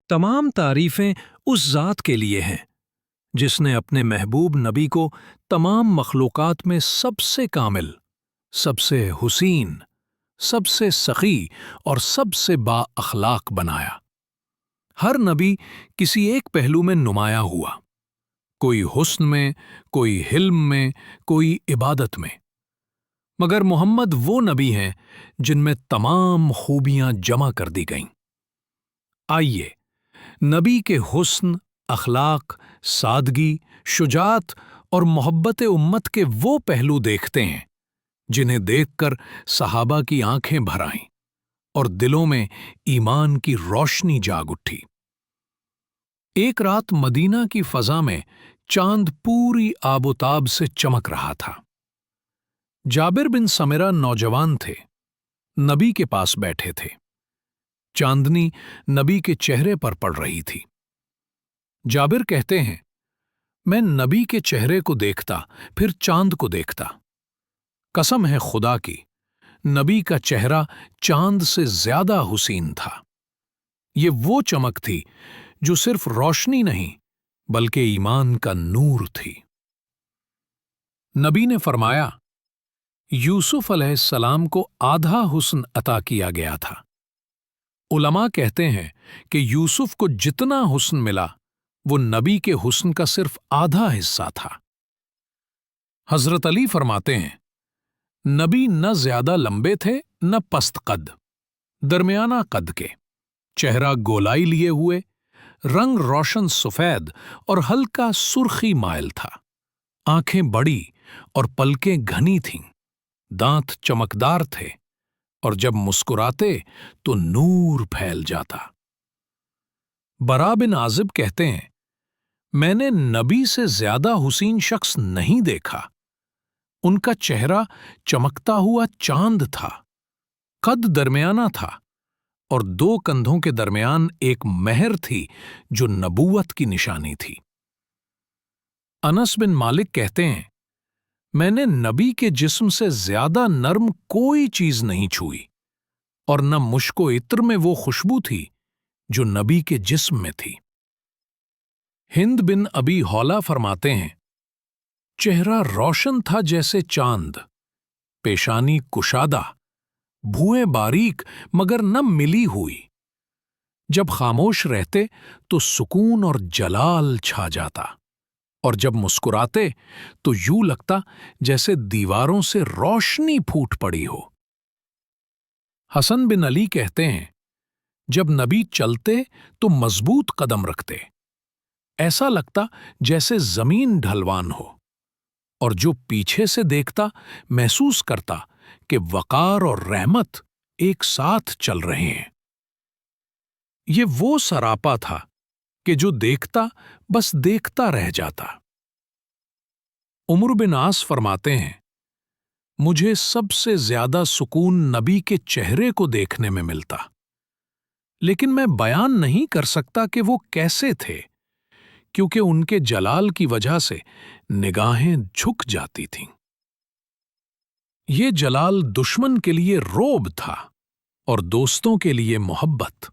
تمام تعریفیں اس ذات کے لیے ہیں جس نے اپنے محبوب نبی کو تمام مخلوقات میں سب سے کامل، سب سے حسین، سب سے سخی اور سب سے با اخلاق بنایا۔ ہر نبی کسی ایک پہلو میں نمایاں ہوا، کوئی حسن میں، کوئی حلم میں، کوئی عبادت میں، مگر محمد وہ نبی ہیں جن میں تمام خوبیاں جمع کر دی گئیں۔ آئیے نبی کے حسن، اخلاق، سادگی، شجاعت اور محبت امت کے وہ پہلو دیکھتے ہیں جنہیں دیکھ کر صحابہ کی آنکھیں بھر آئیں اور دلوں میں ایمان کی روشنی جاگ اٹھی۔ ایک رات مدینہ کی فضا میں چاند پوری آب و تاب سے چمک رہا تھا۔ جابر بن سمرہ نوجوان تھے، نبی کے پاس بیٹھے تھے۔ چاندنی نبی کے چہرے پر پڑ رہی تھی۔ جابر کہتے ہیں، میں نبی کے چہرے کو دیکھتا، پھر چاند کو دیکھتا۔ قسم ہے خدا کی، نبی کا چہرہ چاند سے زیادہ حسین تھا۔ یہ وہ چمک تھی جو صرف روشنی نہیں بلکہ ایمان کا نور تھی۔ نبی نے فرمایا، یوسف علیہ السلام کو آدھا حسن عطا کیا گیا تھا۔ علماء کہتے ہیں کہ یوسف کو جتنا حسن ملا وہ نبی کے حسن کا صرف آدھا حصہ تھا۔ حضرت علی فرماتے ہیں، نبی نہ زیادہ لمبے تھے نہ پست قد، درمیانہ قد کے، چہرہ گولائی لیے ہوئے، رنگ روشن سفید اور ہلکا سرخی مائل تھا، آنکھیں بڑی اور پلکیں گھنی تھیں، دانت چمکدار تھے اور جب مسکراتے تو نور پھیل جاتا۔ برا بن عازب کہتے ہیں، میں نے نبی سے زیادہ حسین شخص نہیں دیکھا۔ ان کا چہرہ چمکتا ہوا چاند تھا، قد درمیانہ تھا اور دو کندھوں کے درمیان ایک مہر تھی جو نبوت کی نشانی تھی۔ انس بن مالک کہتے ہیں، میں نے نبی کے جسم سے زیادہ نرم کوئی چیز نہیں چھوئی اور نہ مشک و عطر میں وہ خوشبو تھی جو نبی کے جسم میں تھی۔ ہند بن ابی حولہ فرماتے ہیں، چہرہ روشن تھا جیسے چاند، پیشانی کشادہ، بھویں باریک مگر نہ ملی ہوئی۔ جب خاموش رہتے تو سکون اور جلال چھا جاتا اور جب مسکراتے تو یوں لگتا جیسے دیواروں سے روشنی پھوٹ پڑی ہو۔ حسن بن علی کہتے ہیں، جب نبی چلتے تو مضبوط قدم رکھتے، ایسا لگتا جیسے زمین ڈھلوان ہو، اور جو پیچھے سے دیکھتا محسوس کرتا کہ وقار اور رحمت ایک ساتھ چل رہے ہیں۔ یہ وہ سراپا تھا کہ جو دیکھتا بس دیکھتا رہ جاتا۔ عمر بن عاص فرماتے ہیں، مجھے سب سے زیادہ سکون نبی کے چہرے کو دیکھنے میں ملتا، لیکن میں بیان نہیں کر سکتا کہ وہ کیسے تھے، کیونکہ ان کے جلال کی وجہ سے نگاہیں جھک جاتی تھیں۔ یہ جلال دشمن کے لیے رعب تھا اور دوستوں کے لیے محبت۔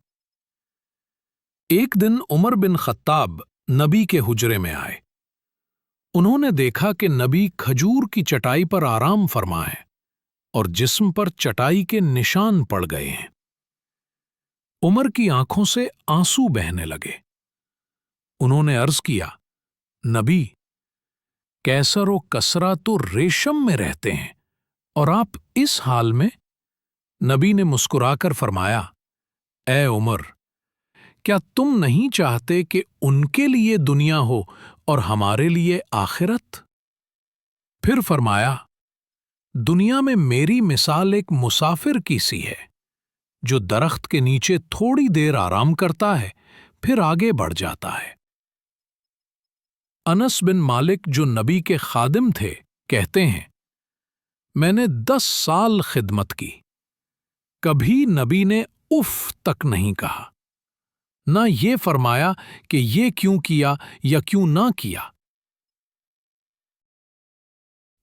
ایک دن عمر بن خطاب نبی کے حجرے میں آئے۔ انہوں نے دیکھا کہ نبی کھجور کی چٹائی پر آرام فرما ہے اور جسم پر چٹائی کے نشان پڑ گئے ہیں۔ عمر کی آنکھوں سے آنسو بہنے لگے۔ انہوں نے عرض کیا، نبی، کیسر و کسرا تو ریشم میں رہتے ہیں اور آپ اس حال میں؟ نبی نے مسکرا کر فرمایا، اے عمر، کیا تم نہیں چاہتے کہ ان کے لیے دنیا ہو اور ہمارے لیے آخرت؟ پھر فرمایا، دنیا میں میری مثال ایک مسافر کی سی ہے جو درخت کے نیچے تھوڑی دیر آرام کرتا ہے پھر آگے بڑھ جاتا ہے۔ انس بن مالک جو نبی کے خادم تھے کہتے ہیں، میں نے 10 سال خدمت کی، کبھی نبی نے اف تک نہیں کہا، نہ یہ فرمایا کہ یہ کیوں کیا یا کیوں نہ کیا۔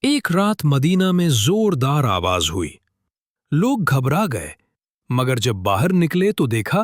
ایک رات مدینہ میں زوردار آواز ہوئی، لوگ گھبرا گئے، مگر جب باہر نکلے تو دیکھا